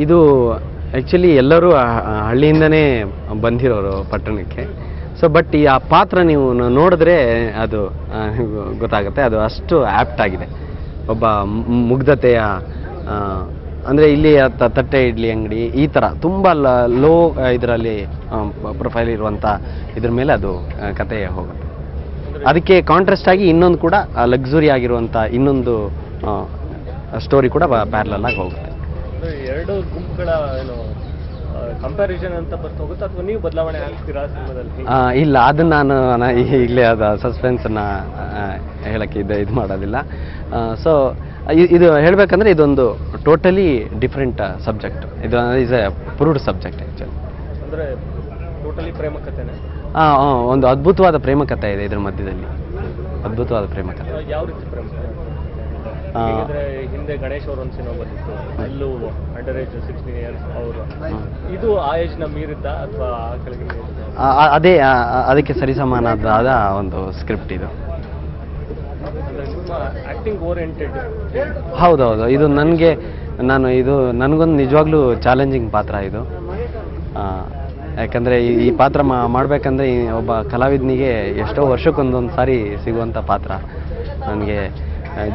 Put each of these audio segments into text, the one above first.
ಇದು ಆ್ಯಕ್ಚುಲಿ ಎಲ್ಲರೂ ಹಳ್ಳಿಯಿಂದನೇ ಬಂದಿರೋರು ಪಟ್ಟಣಕ್ಕೆ. ಸೊ ಬಟ್ ಆ ಪಾತ್ರ ನೀವು ನೋಡಿದ್ರೆ ಅದು ಗೊತ್ತಾಗುತ್ತೆ, ಅದು ಅಷ್ಟು ಆ್ಯಪ್ಟ್ ಆಗಿದೆ. ಒಬ್ಬ ಮುಗ್ಧತೆಯ ಅಂದರೆ ಇಲ್ಲಿ ತಟ್ಟೆ ಇಡ್ಲಿ ಅಂಗಡಿ ಈ ಥರ ತುಂಬ ಲೋ ಇದರಲ್ಲಿ ಪ್ರೊಫೈಲ್ ಇರುವಂಥ ಇದ್ರ ಮೇಲೆ ಅದು ಕತೆ ಹೋಗುತ್ತೆ. ಅದಕ್ಕೆ ಕಾಂಟ್ರಾಸ್ಟ್ ಆಗಿ ಇನ್ನೊಂದು ಕೂಡ ಲಕ್ಸುರಿ ಆಗಿರುವಂಥ ಇನ್ನೊಂದು ಸ್ಟೋರಿ ಕೂಡ ಪ್ಯಾರಲಲ್ ಆಗಿ ಹೋಗುತ್ತೆ. ಎರಡು ಗುಂಪುಗಳ ಏನು ಕಂಪ್ಯಾರಿಸನ್ ಅಂತ ಬರ್ತಾ ಹೋಗುತ್ತೆ ಅಥವಾ ನೀವು ಬದಲಾವಣೆ ಆಗ್ತೀರಾ ಸಿನಿಮಾದಲ್ಲಿ? ಇಲ್ಲ, ಅದನ್ನ ನಾನು ಈಗಲೇ ಅದು ಸಸ್ಪೆನ್ಸನ್ನು ಹೇಳಕ್ಕೆ ಇದು ಮಾಡೋದಿಲ್ಲ. ಸೊ ಇದು ಹೇಳಬೇಕಂದ್ರೆ ಇದೊಂದು ಟೋಟಲಿ ಡಿಫ್ರೆಂಟ್ ಸಬ್ಜೆಕ್ಟ್. ಇದು is A proved subject actually. ಅಂದರೆ ಟೋಟಲಿ ಪ್ರೇಮ ಕಥೆನೇ? ಒಂದು ಅದ್ಭುತವಾದ ಪ್ರೇಮ ಕಥೆ ಇದೆ ಇದ್ರ ಮಧ್ಯದಲ್ಲಿ, ಅದ್ಭುತವಾದ ಪ್ರೇಮ ಕಥೆ. ಯಾವ ರೀತಿ ಪ್ರೇಮ ಕಥೆ? ಹಿಂದೆ ಗಣೇಶ್ ಅವರು ಒಂದು ಸಿನಿಮಾ ಬಂದಿತ್ತು, ಅಲ್ಲೂ ಅಂಡರ್ ಏಜ್ 16 ಇಯರ್ಸ್ ಅವರು. ಇದು ಆ ಏಜ್ ನ ಮೀರಿದ್ದ ಅಥವಾ ಆ ಕೆಳಗಿನ? ಅದೇ ಅದಕ್ಕೆ ಸರಿಸಮಾನವಾದ ಒಂದು ಸ್ಕ್ರಿಪ್ಟ್ ಇದು. Acting oriented? ಹೌದೌದು. ಇದು ನನಗೊಂದು ನಿಜವಾಗ್ಲೂ ಚಾಲೆಂಜಿಂಗ್ ಪಾತ್ರ ಇದು. ಯಾಕಂದರೆ ಈ ಪಾತ್ರ ಮಾಡಬೇಕಂದ್ರೆ ಒಬ್ಬ ಕಲಾವಿದನಿಗೆ ಎಷ್ಟೋ ವರ್ಷಕ್ಕೊಂದೊಂದು ಸಾರಿ ಸಿಗುವಂಥ ಪಾತ್ರ. ನನಗೆ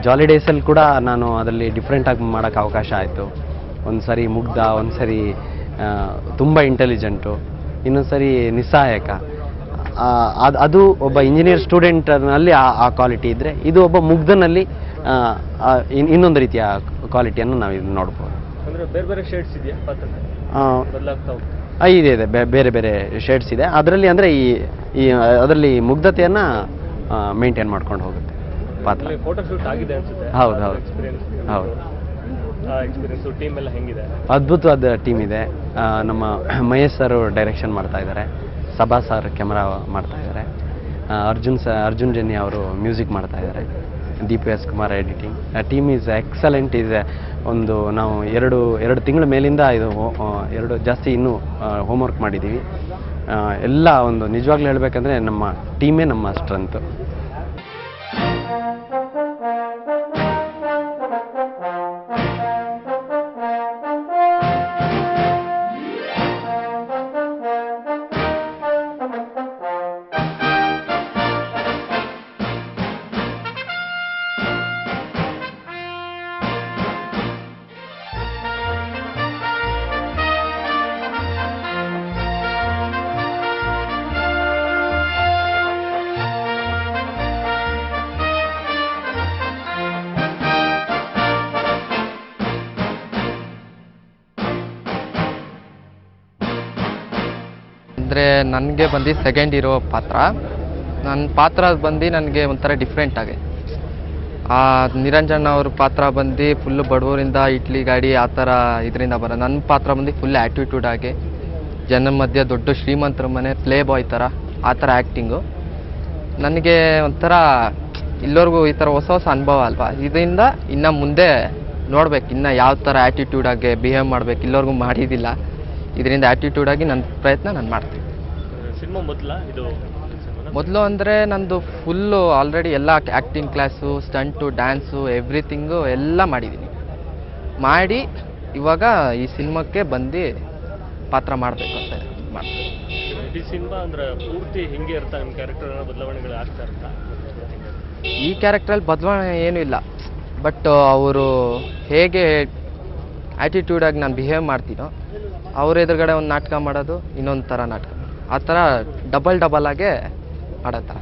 ಜಾಲಿ ಡೇಸಲ್ಲಿ ಕೂಡ ನಾನು ಅದರಲ್ಲಿ ಡಿಫ್ರೆಂಟಾಗಿ ಮಾಡೋಕ್ಕೆ ಅವಕಾಶ ಆಯಿತು. ಒಂದು ಸರಿ ಮುಗ್ಧ, ಒಂದು ಸರಿ ತುಂಬ ಇಂಟೆಲಿಜೆಂಟು, ಇನ್ನೊಂದು ಸರಿ ನಿಸ್ಸಹಾಯಕ. ಅದು ಒಬ್ಬ ಇಂಜಿನಿಯರ್ ಸ್ಟೂಡೆಂಟ್ನಲ್ಲಿ ಆ ಕ್ವಾಲಿಟಿ ಇದ್ದರೆ, ಇದು ಒಬ್ಬ ಮುಗ್ಧನಲ್ಲಿ ಇನ್ನೊಂದು ರೀತಿಯ ಕ್ವಾಲಿಟಿಯನ್ನು ನಾವು ಇದು ನೋಡ್ಬೋದು. ಅಂದರೆ ಬೇರೆ ಬೇರೆ ಶೇಡ್ಸ್ ಇದೆಯಾ ಪಾತ್ರ? ಇದೆ ಬೇರೆ ಬೇರೆ ಶೇಡ್ಸ್ ಇದೆ ಅದರಲ್ಲಿ. ಅಂದರೆ ಅದರಲ್ಲಿ ಮುಗ್ಧತೆಯನ್ನು ಮೇಂಟೈನ್ ಮಾಡ್ಕೊಂಡು ಹೋಗುತ್ತೆ ಪಾತ್ರ. ಫೋಟೋಶೂಟ್ ಆಗಿದೆ ಅನ್ಸುತ್ತೆ? ಹೌದು. ಎಕ್ಸ್ಪೀರಿಯನ್ಸ್ ಟೀಮ್ ಎಲ್ಲ ಹೆಂಗಿದೆ? ಅದ್ಭುತವಾದ ಟೀಮ್ ಇದೆ. ನಮ್ಮ ಮಹೇಶ್ ಸರ್ ಡೈರೆಕ್ಷನ್ ಮಾಡ್ತಾ ಇದ್ದಾರೆ, ಸಭಾ ಸರ್ ಕ್ಯಾಮ್ರಾ ಮಾಡ್ತಾ ಇದ್ದಾರೆ, ಅರ್ಜುನ್ ಜನ್ಯ ಅವರು ಮ್ಯೂಸಿಕ್ ಮಾಡ್ತಾ ಇದ್ದಾರೆ, DPS Kumar editing. Team is excellent. ನಾವು ಎರಡು ತಿಂಗಳ ಮೇಲಿಂದ ಇದು ಜಾಸ್ತಿ ಇನ್ನೂ ಹೋಮ್ವರ್ಕ್ ಮಾಡಿದ್ದೀವಿ. ಎಲ್ಲ ನಿಜವಾಗ್ಲೂ ಹೇಳಬೇಕಂದ್ರೆ ನಮ್ಮ ಟೀಮೇ ನಮ್ಮ ಸ್ಟ್ರೆಂತ್. ಅಂದರೆ ನನಗೆ ಬಂದು ಸೆಕೆಂಡ್ ಇರೋ ಪಾತ್ರ. ನನ್ನ ಪಾತ್ರ ಬಂದು ನನಗೆ ಒಂಥರ ಡಿಫ್ರೆಂಟ್ ಆಗಿ. ನಿರಂಜನ್ ಅವ್ರ ಪಾತ್ರ ಬಂದು ಫುಲ್ಲು ಬಡವರಿಂದ ಇಡ್ಲಿ ಗಾಡಿ ಆ ಥರ ಇದರಿಂದ ಬರೋದು. ನನ್ನ ಪಾತ್ರ ಬಂದು ಫುಲ್ ಆ್ಯಟಿಟ್ಯೂಡ್ ಆಗಿ ಜನ ಮಧ್ಯೆ ದೊಡ್ಡ ಶ್ರೀಮಂತರ ಮನೆ ಪ್ಲೇ ಬಾಯ್ ಥರ ಆ ಥರ ಆ್ಯಕ್ಟಿಂಗು. ನನಗೆ ಒಂಥರ ಇಲ್ಲವರೆಗೂ ಈ ಥರ ಹೊಸ ಅನುಭವ ಅಲ್ವಾ. ಇದರಿಂದ ಇನ್ನು ಮುಂದೆ ನೋಡ್ಬೇಕು ಇನ್ನು ಯಾವ ಥರ ಆ್ಯಟಿಟ್ಯೂಡಾಗಿ ಬಿಹೇವ್ ಮಾಡಬೇಕು. ಇಲ್ಲವರೆಗೂ ಮಾಡಿದ್ದಿಲ್ಲ. ಇದರಿಂದ ಆ್ಯಟಿಟ್ಯೂಡಾಗಿ ನನ್ನ ಪ್ರಯತ್ನ ನಾನು ಮಾಡ್ತೀನಿ. ಸಿನಿಮಾ ಮೊದಲು ಅಂದರೆ ನಂದು ಫುಲ್ಲು ಆಲ್ರೆಡಿ ಎಲ್ಲ acting class, stunt, dance, everything ಎಲ್ಲ ಮಾಡಿದ್ದೀನಿ. ಮಾಡಿ ಇವಾಗ ಈ ಸಿನಿಮಾಕ್ಕೆ ಬಂದು ಪಾತ್ರ ಮಾಡಬೇಕು ಅಂತ ಮಾಡ್ತೀನಿ. ಈ ಸಿನಿಮಾ ಅಂದರೆ ಪೂರ್ತಿ ಹಿಂಗೆ ಇರ್ತಾ ನಿಮ್ಮ ಕ್ಯಾರೆಕ್ಟರ್ ಬದಲಾವಣೆಗಳು ಆಗ್ತಾ ಇರ್ತಾ? ಈ ಕ್ಯಾರೆಕ್ಟ್ರಲ್ಲಿ ಬದಲಾವಣೆ ಏನೂ ಇಲ್ಲ. ಬಟ್ ಅವರು ಹೇಗೆ ಆ್ಯಟಿಟ್ಯೂಡಾಗಿ ನಾನು ಬಿಹೇವ್ ಮಾಡ್ತೀನೋ ಅವ್ರ ಎದುರುಗಡೆ ಒಂದು ನಾಟಕ ಮಾಡೋದು, ಇನ್ನೊಂದು ಥರ ನಾಟಕ, ಆ ಥರ ಡಬಲ್ ಆಗೇ ಮಾಡೋ ಥರ.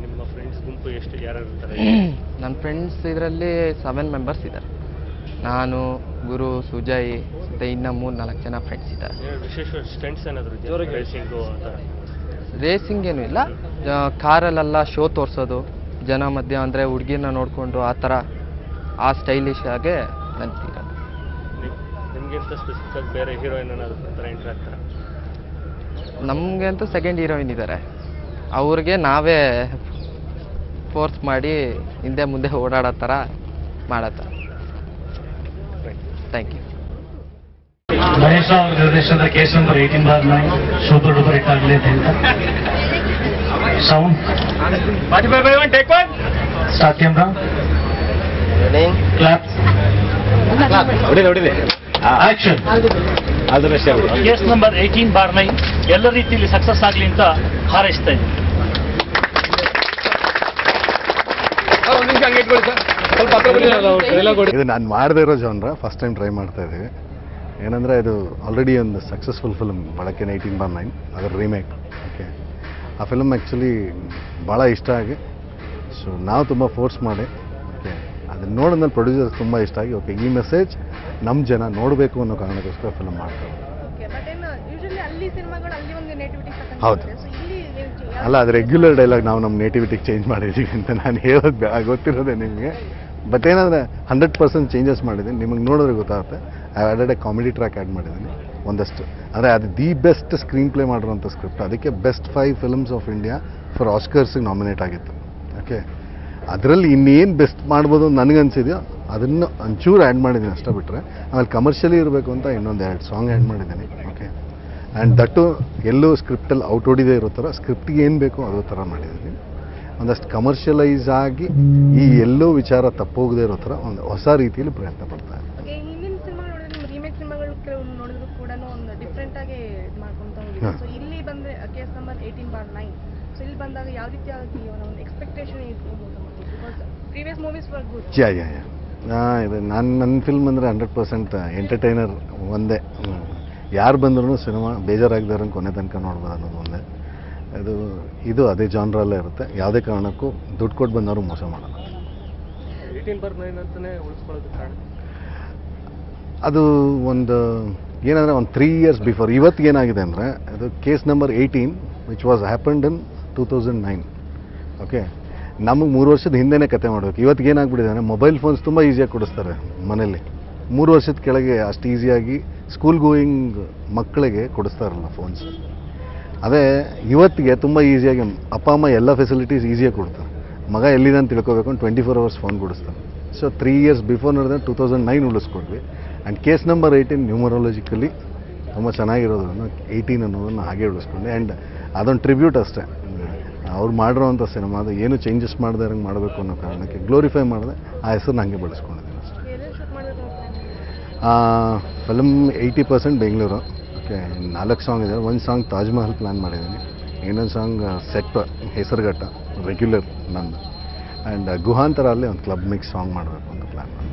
ನಿಮ್ಮ ಫ್ರೆಂಡ್ಸ್ ಗುಂಪು ಎಷ್ಟು ಯಾರು ಇರ್ತಾರೆ? ನನ್ನ ಫ್ರೆಂಡ್ಸ್ ಇದರಲ್ಲಿ 7 ಮೆಂಬರ್ಸ್ ಇದ್ದಾರೆ. ನಾನು, ಗುರು, ಸುಜಯ್ ಮತ್ತು ಇನ್ನೂ 3-4 ಜನ ಫ್ರೆಂಡ್ಸ್ ಇದ್ದಾರೆ. ವಿಶೇಷ ಸ್ಟೆಂಟ್ಸ್ ಏನಾದರೂ ರೇಸಿಂಗು ಆ ಥರ? ರೇಸಿಂಗ್ ಏನೂ ಇಲ್ಲ, ಕಾರಲ್ಲೆಲ್ಲ ಶೋ ತೋರಿಸೋದು ಜನ ಮಧ್ಯೆ, ಅಂದರೆ ಹುಡುಗಿನ ನೋಡಿಕೊಂಡು ಆ ಥರ, ಆ ಸ್ಟೈಲಿಶ್ ಆಗಿ ನಂತಿರೋದು. ನಿಮಗಿಂತ ಸ್ಪೆಸಿಫಿಕ್ ಬೇರೆ ಹೀರೋಯಿನ್ ಏನಾದರೂ ಥರ ಎಂಟ್ರ್ ಆಗ್ತಾರೆ? ನಮಗೆ ಅಂತೂ ಸೆಕೆಂಡ್ ಹೀರೋಯಿನ್ ಇದ್ದಾರೆ, ಅವ್ರಿಗೆ ನಾವೇ ಫೋರ್ಸ್ ಮಾಡಿ ಹಿಂದೆ ಮುಂದೆ ಓಡಾಡೋ ಥರ ಮಾಡೋ. Thank you. ಮಹೇಶ್ ಅವರ ನಿರ್ದೇಶನದ case number 18/9 super duper hit ಆಗಲಿ ಅಂತ sound start camera clap action. Case number 18/9 ಎಲ್ಲ ರೀತಿಯಲ್ಲಿ ಸಕ್ಸಸ್ ಆಗಲಿ ಅಂತ ಹಾರೈಸ್ತಾ ಇದ್ದೀನಿ. ಇದು ನಾನು ಮಾಡದೇ ಇರೋ ಜಾನ್ರ ಫಸ್ಟ್ ಟೈಮ್ ಟ್ರೈ ಮಾಡ್ತಾ ಇದ್ದೀವಿ. ಏನಂದರೆ ಇದು ಆಲ್ರೆಡಿ ಒಂದು ಸಕ್ಸಸ್ಫುಲ್ ಫಿಲ್ಮ್ ಬಳಕೆ 18/9 ಅದರ ರೀಮೇಕ್. ಓಕೆ, ಆ ಫಿಲ್ಮ್ ಆ್ಯಕ್ಚುಲಿ ಭಾಳ ಇಷ್ಟ ಆಗಿ, ಸೊ ನಾವು ತುಂಬ ಫೋರ್ಸ್ ಮಾಡಿ ಓಕೆ ಅದನ್ನು ನೋಡಿದ್ಮೇಲೆ ಪ್ರೊಡ್ಯೂಸರ್ಸ್ ತುಂಬ ಇಷ್ಟ ಆಗಿ ಓಕೆ ಈ ಮೆಸೇಜ್ ನಮ್ಮ ಜನ ನೋಡಬೇಕು ಅನ್ನೋ ಕಾರಣಕ್ಕೋಸ್ಕರ ಫಿಲ್ಮ್ ಮಾಡ್ತಾರೆ. ಹೌದು, ಅಲ್ಲ ಅದು ರೆಗ್ಯುಲರ್ ಡೈಲಾಗ್ ನಾವು ನಮ್ಮ ನೇಟಿವಿಟಿಗೆ ಚೇಂಜ್ ಮಾಡಿದ್ದೀವಿ ಅಂತ ನಾನು ಹೇಳೋದು ಗೊತ್ತಿರೋದೆ ನಿಮಗೆ. ಬಟ್ ಏನಂದರೆ 100% ಚೇಂಜಸ್ ಮಾಡಿದ್ದೀನಿ, ನಿಮಗೆ ನೋಡಿದ್ರೆ ಗೊತ್ತಾಗುತ್ತೆ. I added a comedy track add ಮಾಡಿದ್ದೀನಿ ಒಂದಷ್ಟು. ಅಂದರೆ ಅದು ದಿ ಬೆಸ್ಟ್ ಸ್ಕ್ರೀನ್ ಪ್ಲೇ ಮಾಡಿರೋಂಥ ಸ್ಕ್ರಿಪ್ಟ್, ಅದಕ್ಕೆ best 5 films of India for ಆಸ್ಕರ್ಸಿಗೆ ನಾಮಿನೇಟ್ ಆಗಿತ್ತು. ಓಕೆ, ಅದರಲ್ಲಿ ಇನ್ನೇನು ಬೆಸ್ಟ್ ಮಾಡ್ಬೋದು ನನಗನ್ಸಿದೆಯೋ ಅದನ್ನು ಒಂಚೂರು ಆ್ಯಡ್ ಮಾಡಿದ್ದೀನಿ ಅಷ್ಟೇ ಬಿಟ್ಟರೆ. ಆಮೇಲೆ ಕಮರ್ಷಿಯಲಿ ಇರಬೇಕು ಅಂತ ಇನ್ನೊಂದು 2 ಸಾಂಗ್ ಆ್ಯಡ್ ಮಾಡಿದ್ದೀನಿ. ಓಕೆ, ಆ್ಯಂಡ್ ದಟ್ಟು ಎಲ್ಲೂ ಸ್ಕ್ರಿಪ್ಟಲ್ಲಿ ಔಟ್ ಹೊಡಿದೇ ಇರೋ ಥರ ಸ್ಕ್ರಿಪ್ಟಿಗೆ ಏನು ಬೇಕೋ ಅದೇ ಥರ ಮಾಡಿದ್ದೀನಿ. ಒಂದಷ್ಟು ಕಮರ್ಷಿಯಲೈಸ್ ಆಗಿ ಈ ಎಲ್ಲೋ ವಿಚಾರ ತಪ್ಪೋಗದೇ ಇರೋ ಥರ ಒಂದು ಹೊಸ ರೀತಿಯಲ್ಲಿ ಪ್ರಯತ್ನ ಪಡ್ತಾ ಇದ್ದೀನಿ. ಇದು ನನ್ನ ಫಿಲ್ಮ್ ಅಂದರೆ 100% ಎಂಟರ್ಟೈನರ್ ಒಂದೇ. ಯಾರು ಬಂದ್ರೂ ಸಿನಿಮಾ ಬೇಜಾರಾಗದೇ ಕೊನೆ ತನಕ ನೋಡ್ಬೋದು ಅನ್ನೋದು ಒಂದೇ. ಇದು ಅದೇ ಜಾನ್ರಲ್ಲೇ ಇರುತ್ತೆ. ಯಾವುದೇ ಕಾರಣಕ್ಕೂ ದುಡ್ಡು ಕೊಟ್ಟು ಬಂದವರು ಮೋಸ ಮಾಡಲ್ಲ. 18/9 ಅಂತಲೇ ಉಳಿಸ್ಕೊಳ್ಳೋದು ಕಾರಣ ಅದು ಒಂದು ಏನಂದರೆ ಒಂದು 3 years ಬಿಫೋರ್ ಇವತ್ತಿಗೆ ಏನಾಗಿದೆ ಅಂದರೆ ಅದು case number 18 which was happened in 2009. Okay, ನಮಗೆ 3 ವರ್ಷದ ಹಿಂದೆನೇ ಕತೆ ಮಾಡಬೇಕು. ಇವತ್ತಿಗೆ ಏನಾಗ್ಬಿಟ್ಟಿದೆ ಅಂದರೆ ಮೊಬೈಲ್ ಫೋನ್ಸ್ ತುಂಬ ಈಸಿಯಾಗಿ ಕೊಡಿಸ್ತಾರೆ ಮನೇಲಿ. 3 ವರ್ಷದ ಕೆಳಗೆ ಅಷ್ಟು ಈಸಿಯಾಗಿ ಸ್ಕೂಲ್ ಗೋಯಿಂಗ್ ಮಕ್ಕಳಿಗೆ ಕೊಡಿಸ್ತಾರಲ್ಲ ಫೋನ್ಸ್. ಅದೇ ಇವತ್ತಿಗೆ ತುಂಬ ಈಸಿಯಾಗಿ ಅಪ್ಪ ಅಮ್ಮ ಎಲ್ಲ ಫೆಸಿಲಿಟೀಸ್ ಈಸಿಯಾಗಿ ಕೊಡ್ತಾರೆ. ಮಗ ಎಲ್ಲಿದೆ ಅಂತ ತಿಳ್ಕೊಬೇಕು ಅಂತ 24 hours ಫೋನ್ ಕೊಡಿಸ್ತಾರೆ. ಸೊ 3 years ಬಿಫೋರ್ ನಡೆದ 2009 ಉಳಿಸ್ಕೊಡ್ವಿ. ಆ್ಯಂಡ್ ಕೇಸ್ ನಂಬರ್ 18 ನ್ಯೂಮರಾಲಜಿಕಲಿ ತುಂಬ ಚೆನ್ನಾಗಿರೋದನ್ನು 18 ಅನ್ನೋದನ್ನು ಹಾಗೆ ಉಳಿಸ್ಕೊಂಡೆ. ಆ್ಯಂಡ್ ಅದೊಂದು ಟ್ರಿಬ್ಯೂಟ್ ಅಷ್ಟೇ. ಅವ್ರು ಮಾಡಿರೋವಂಥ ಸಿನಿಮಾ ಅದು ಏನು ಚೇಂಜಸ್ ಮಾಡದೇ ಇರಂಗೆ ಮಾಡಬೇಕು ಅನ್ನೋ ಕಾರಣಕ್ಕೆ ಗ್ಲೋರಿಫೈ ಮಾಡಿದೆ. ಆ ಹೆಸರನ್ನ ಹಾಗೆ ಬಳಸ್ಕೊಂಡಿದ್ದೀನಿ ಅಷ್ಟೇ. ಫಿಲಮ್ 80% ಬೆಂಗಳೂರು. ಓಕೆ, 4 ಸಾಂಗ್ ಇದೆ. ಒಂದು ಸಾಂಗ್ ತಾಜ್ ಮಹಲ್ ಪ್ಲ್ಯಾನ್ ಮಾಡಿದ್ದೀನಿ, ಇನ್ನೊಂದು ಸಾಂಗ್ ಸೆಟ್ ಹೆಸರುಘಟ್ಟ ರೆಗ್ಯುಲರ್ ನಂದು, ಆ್ಯಂಡ್ ಗುಹಾಂತರ ಅಲ್ಲಿ ಒಂದು ಕ್ಲಬ್ ಮಿಕ್ಸ್ ಸಾಂಗ್ ಮಾಡಬೇಕು ಅಂತ ಪ್ಲ್ಯಾನ್ ಮಾಡಿ.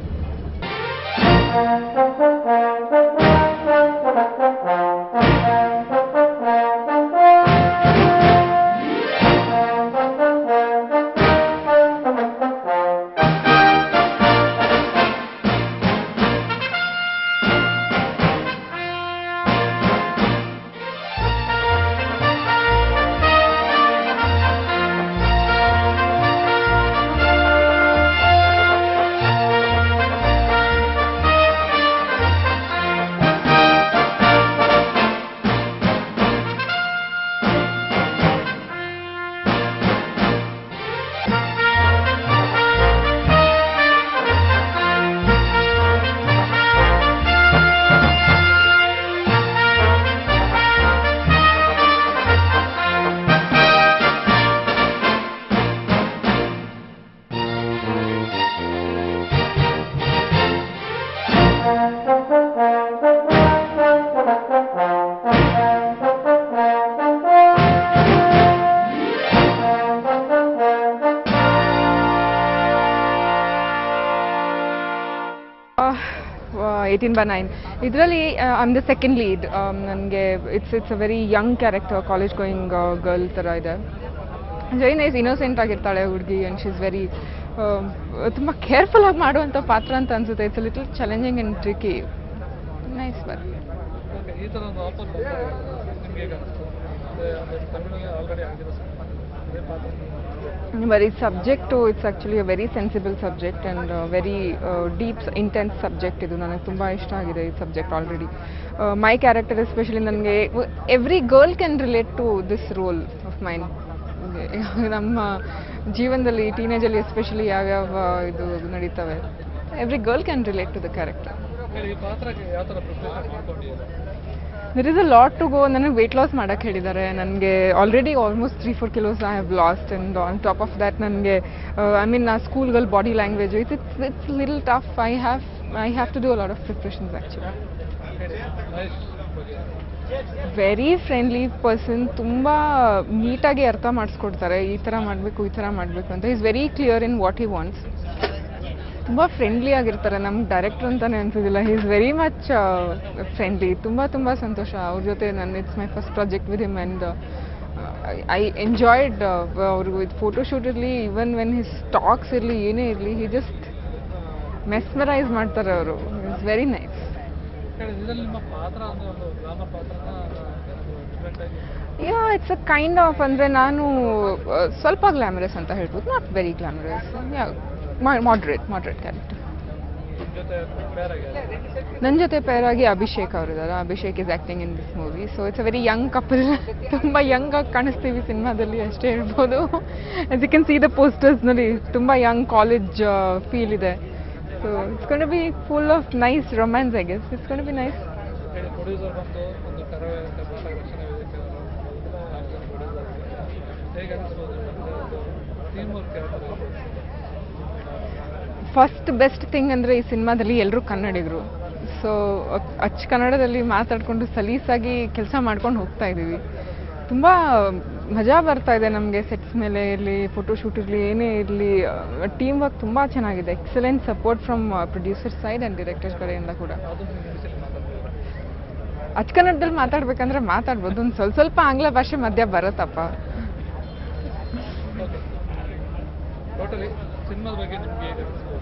ಏಯ್ಟೀನ್ ಬೈ 9 ಇದರಲ್ಲಿ I am the second lead. ನನಗೆ it's a very young character, college going girl ಥರ ಇದೆ. ವೆರಿ ನೈಸ್, ಇನ್ನೋಸೆಂಟ್ ಆಗಿರ್ತಾಳೆ ಹುಡುಗಿ, ಆ್ಯಂಡ್ ಶಿ ಇಸ್ ವೆರಿ ತುಂಬ ಕೇರ್ಫುಲ್ಲಾಗಿ ಮಾಡುವಂಥ ಪಾತ್ರ ಅಂತ ಅನಿಸುತ್ತೆ. It's little challenging and tricky. Nice work. ಈ ಥರ ಒಂದು ಆಫರ್ ನಿಮಗೆ ಹೇಗೆ ಅನಿಸ್ತು? ತಮಿಳಲ್ಲಿ ಆಲ್ರೆಡಿ ಆಗಿರೋ ಅದೇ ಪಾತ್ರ very subject to it's actually a very sensible subject and very deep intense subject. ಇದು ನನಗೆ ತುಂಬ ಇಷ್ಟ ಆಗಿದೆ ಈ subject already. My character especially ನನಗೆ every girl can relate to this role of mine. ನಮ್ಮ ಜೀವನದಲ್ಲಿ ಟೀನೇಜಲ್ಲಿ ಎಸ್ಪೆಷಲಿ ಯಾವ್ಯಾವ ಇದು ನಡೀತವೆ, every girl can relate to the character. ಈ ಪಾತ್ರಕ್ಕೆ ಯಾವ ಥರ ಪ್ರಿಪ್ರೇಷನ್ ಮಾಡ್ಕೊಂಡಿದ್ದೀರಾ? There is a lot to go. ನನಗೆ ವೆಯ್ಟ್ ಲಾಸ್ ಮಾಡೋಕ್ಕೆ ಹೇಳಿದ್ದಾರೆ. ನನಗೆ already almost 3-4 kilos I have lost and on top of that ನನಗೆ ಐ ಮೀನ್ ಆ ಸ್ಕೂಲ್ಗಳು body language it's little tough. I have to do a lot of preparations actually. Very friendly person. ತುಂಬ ನೀಟಾಗಿ ಅರ್ಥ ಮಾಡಿಸ್ಕೊಡ್ತಾರೆ, ಈ ಥರ ಮಾಡಬೇಕು ಈ ಥರ ಮಾಡಬೇಕು ಅಂತ. Is very clear in what he wants. ತುಂಬ ಫ್ರೆಂಡ್ಲಿ ಆಗಿರ್ತಾರೆ. ನಮ್ಗೆ ಡೈರೆಕ್ಟರ್ ಅಂತಲೇ ಅನ್ಸೋದಿಲ್ಲ. He is very much friendly. ತುಂಬ ಸಂತೋಷ ಅವ್ರ ಜೊತೆ. It's my first project with him and I enjoyed. ಅವ್ರಿಗೆ ವಿತ್ ಫೋಟೋಶೂಟ್ ಇರಲಿ, ಈವನ್ ವೆನ್ ಹಿಸ್ ಟಾಕ್ಸ್ ಇರಲಿ, ಏನೇ ಇರಲಿ, ಹಿ ಜಸ್ಟ್ ಮೆಸ್ಮರೈಸ್ ಮಾಡ್ತಾರೆ ಅವರು. It's very nice. ಇದರಲ್ಲಿ ನಿಮ್ಮ ಪಾತ್ರ ಅಂದರೆ ಒಂದು ಗ್ಲಾಮರ್ ಪಾತ್ರನ ಡಿಫ್ರೆಂಟ್ ಆಗಿ yeah it's a kind of, ಅಂದರೆ ನಾನು ಸ್ವಲ್ಪ ಗ್ಲಾಮರಸ್ ಅಂತ ಹೇಳ್ಬೋದು, not very glamorous. Moderate character. ನನ್ನ ಜೊತೆ ಪೇರ್ ಆಗಿ ಅಭಿಷೇಕ್ ಅವರಿದ್ದಾರೆ. Abhishek is acting in this movie. So it's a very young couple. ತುಂಬ ಯಂಗ್ ಆಗಿ ಕಾಣಿಸ್ತೀವಿ ಸಿನಿಮಾದಲ್ಲಿ ಅಷ್ಟೇ ಹೇಳ್ಬೋದು. As you can see the ಪೋಸ್ಟರ್ಸ್ನಲ್ಲಿ ತುಂಬ ಯಂಗ್ ಕಾಲೇಜ್ ಫೀಲ್ ಇದೆ. So it's going to be full of nice romance. I guess it's going to be nice. Producer ಬಂದು ಒಂದು ಕರಾವಳಿ ರಕ್ಷಣೆ ವೇದಿಕೆ ಹೇಗೆ ಅನಿಸ್ಬೋದು? ಟೀಮ್ ವರ್ಕ್ ಯಾವ ಥರ? ಫಸ್ಟ್ ಬೆಸ್ಟ್ ಥಿಂಗ್ ಅಂದರೆ ಈ ಸಿನಿಮಾದಲ್ಲಿ ಎಲ್ಲರೂ ಕನ್ನಡಿಗರು. ಸೊ ಕನ್ನಡದಲ್ಲಿ ಮಾತಾಡಿಕೊಂಡು ಸಲೀಸಾಗಿ ಕೆಲಸ ಮಾಡ್ಕೊಂಡು ಹೋಗ್ತಾ ಇದ್ದೀವಿ. ತುಂಬ ಮಜಾ ಬರ್ತಾ ಇದೆ ನಮಗೆ. ಸೆಟ್ಸ್ ಮೇಲೆ ಇರಲಿ, ಫೋಟೋಶೂಟ್ ಇರಲಿ, ಏನೇ ಇರಲಿ, ಟೀಮ್ ವರ್ಕ್ ತುಂಬ ಚೆನ್ನಾಗಿದೆ. Excellent support from producer side and directors ಕಡೆಯಿಂದ ಕೂಡ. ಕನ್ನಡದಲ್ಲಿ ಮಾತಾಡ್ಬೇಕಂದ್ರೆ ಮಾತಾಡ್ಬೋದು. ಒಂದು ಸ್ವಲ್ಪ ಆಂಗ್ಲ ಭಾಷೆ ಮಧ್ಯ ಬರುತ್ತಪ್ಪ. ಟೋಟಲಿ ಸಿನಿಮಾದ ಬಗ್ಗೆ ನಿಮಗೆ ಹೇಗೆ ಅನಿಸ್ಬೋದು?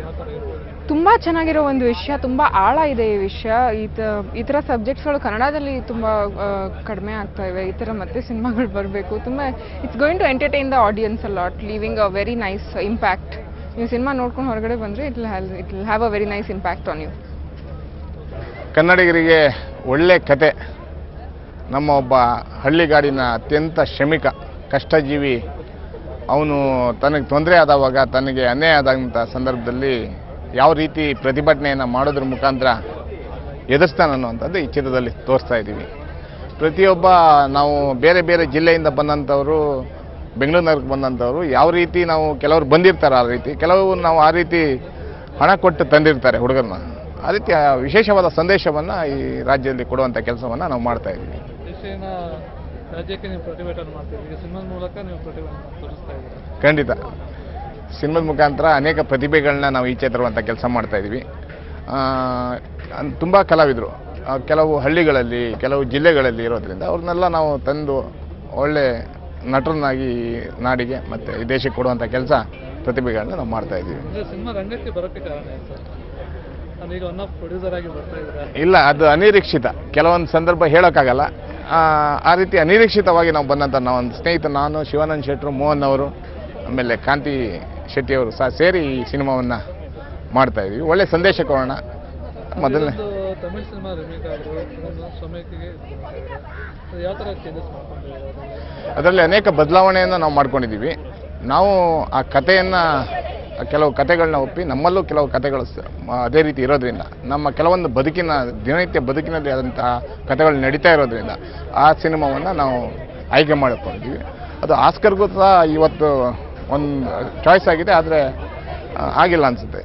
ಯಾವ ಥರ ಇರ್ಬೋದು? ತುಂಬ ಚೆನ್ನಾಗಿರೋ ಒಂದು ವಿಷಯ, ತುಂಬ ಆಳ ಇದೆ ಈ ವಿಷಯ. ಈ ಥರ ಸಬ್ಜೆಕ್ಟ್ಸ್ಗಳು ಕನ್ನಡದಲ್ಲಿ ತುಂಬ ಕಡಿಮೆ ಆಗ್ತಾ ಇವೆ. ಈ ಥರ ಮತ್ತೆ ಸಿನಿಮಾಗಳು ಬರಬೇಕು. ತುಂಬ it's going to entertain the audience a lot, leaving a very nice impact. ನೀವು ಸಿನಿಮಾ ನೋಡ್ಕೊಂಡು ಹೊರಗಡೆ ಬಂದರೆ it will have a very nice impact on you. ಕನ್ನಡಿಗರಿಗೆ ಒಳ್ಳೆ ಕತೆ. ನಮ್ಮ ಒಬ್ಬ ಹಳ್ಳಿಗಾಡಿನ ಅತ್ಯಂತ ಶ್ರಮಿಕ ಕಷ್ಟಜೀವಿ, ಅವನು ತನಗೆ ತೊಂದರೆ ಆದವಾಗ, ತನಗೆ ಅನ್ಯಾಯ ಆದಂಥ ಸಂದರ್ಭದಲ್ಲಿ ಯಾವ ರೀತಿ ಪ್ರತಿಭಟನೆಯನ್ನು ಮಾಡೋದ್ರ ಮುಖಾಂತರ ಎದುರಿಸ್ತಾನೆ ಅನ್ನುವಂಥದ್ದು ಈ ಚಿತ್ರದಲ್ಲಿ ತೋರಿಸ್ತಾ ಇದ್ದೀವಿ. ಪ್ರತಿಯೊಬ್ಬ ನಾವು ಬೇರೆ ಬೇರೆ ಜಿಲ್ಲೆಯಿಂದ ಬಂದಂಥವರು, ಬೆಂಗಳೂರು ನಗರಕ್ಕೆ ಬಂದಂಥವರು ಯಾವ ರೀತಿ ನಾವು ಕೆಲವರು ಬಂದಿರ್ತಾರೆ, ಆ ರೀತಿ ಕೆಲವು ನಾವು ಆ ರೀತಿ ಹಣ ಕೊಟ್ಟು ತಂದಿರ್ತಾರೆ ಹುಡುಗರನ್ನ. ಆ ರೀತಿ ವಿಶೇಷವಾದ ಸಂದೇಶವನ್ನು ಈ ರಾಜ್ಯದಲ್ಲಿ ಕೊಡುವಂಥ ಕೆಲಸವನ್ನು ನಾವು ಮಾಡ್ತಾ ಇದ್ದೀವಿ. ವಿಷಯನ ರಾಜ್ಯಕ್ಕೆ ನೀವು ಪ್ರತಿಭಟನೆ ಮಾಡ್ತೀವಿ, ಈಗ ಸಿನಿಮಾದ ಮೂಲಕ ನೀವು ಪ್ರತಿಭಟನೆ ತೋರಿಸ್ತಾ ಇದ್ದೀರಾ? ಖಂಡಿತ. ಸಿನಿಮಾದ ಮುಖಾಂತರ ಅನೇಕ ಪ್ರತಿಭೆಗಳನ್ನ ನಾವು ಈಚೆ ತರುವಂಥ ಕೆಲಸ ಮಾಡ್ತಾ ಇದ್ದೀವಿ. ತುಂಬ ಕಲಾವಿದರು ಕೆಲವು ಹಳ್ಳಿಗಳಲ್ಲಿ, ಕೆಲವು ಜಿಲ್ಲೆಗಳಲ್ಲಿ ಇರೋದ್ರಿಂದ ಅವ್ರನ್ನೆಲ್ಲ ನಾವು ತಂದು ಒಳ್ಳೆ ನಟರನ್ನಾಗಿ ನಾಡಿಗೆ ಮತ್ತು ಈ ದೇಶಕ್ಕೆ ಕೊಡುವಂಥ ಕೆಲಸ ಪ್ರತಿಭೆಗಳನ್ನ ನಾವು ಮಾಡ್ತಾ ಇದ್ದೀವಿ. ಸಿನಿಮಾ ರಂಗಕ್ಕೆ ಬರೋಕ್ಕೆ ಕಾರಣ ಏನು ಸರ್? ಈಗ ಒನ್ ಆಫ್ ಪ್ರೊಡ್ಯೂಸರ್ ಆಗಿ ಬರ್ತಾ ಇದ್ದೀರಾ? ಇಲ್ಲ, ಅದು ಅನಿರೀಕ್ಷಿತ. ಕೆಲವೊಂದು ಸಂದರ್ಭ ಹೇಳೋಕ್ಕಾಗಲ್ಲ. ಆ ರೀತಿ ಅನಿರೀಕ್ಷಿತವಾಗಿ ನಾವು ಬಂದಂಥ ನಾವೊಂದು ಸ್ನೇಹಿತ, ನಾನು, ಶಿವಾನಂದ್ ಶೆಟ್ಟರು, ಮೋಹನ್ ಅವರು, ಆಮೇಲೆ ಕಾಂತಿ ಶೆಟ್ಟಿಯವರು ಸಹ ಸೇರಿ ಈ ಸಿನಿಮಾವನ್ನು ಮಾಡ್ತಾ ಇದ್ದೀವಿ. ಒಳ್ಳೆ ಸಂದೇಶ ಕೊಡೋಣ. ಮೊದಲನೇ ತಮಿಳ್ ಸಿನಿಮಾ ರಿಮೇಕ್ ಆದರೂ ಒಂದು ಸಮಯಕ್ಕೆ ಯಾವ ಥರ ಚೇಂಜಸ್ ಮಾಡ್ಕೊಂಡಿದ್ದೀರಾ? ಅದರಲ್ಲಿ ಅನೇಕ ಬದಲಾವಣೆಯನ್ನು ನಾವು ಮಾಡ್ಕೊಂಡಿದ್ದೀವಿ. ನಾವು ಆ ಕಥೆಯನ್ನು, ಕೆಲವು ಕಥೆಗಳನ್ನ ಒಪ್ಪಿ ನಮ್ಮಲ್ಲೂ ಕೆಲವು ಕಥೆಗಳು ಅದೇ ರೀತಿ ಇರೋದ್ರಿಂದ, ನಮ್ಮ ಕೆಲವೊಂದು ದಿನನಿತ್ಯ ಬದುಕಿನಲ್ಲಿ ಆದಂತಹ ಕಥೆಗಳು ನಡೀತಾ ಇರೋದ್ರಿಂದ ಆ ಸಿನಿಮಾವನ್ನು ನಾವು ಆಯ್ಕೆ ಮಾಡಿಕೊಂಡಿದ್ದೀವಿ. ಅದು ಆಸ್ಕರ್ಗೂ ಸಹ ಇವತ್ತು ಒಂದು ಚಾಯ್ಸ್ ಆಗಿದೆ, ಆದರೆ ಆಗಿಲ್ಲ ಅನಿಸುತ್ತೆ.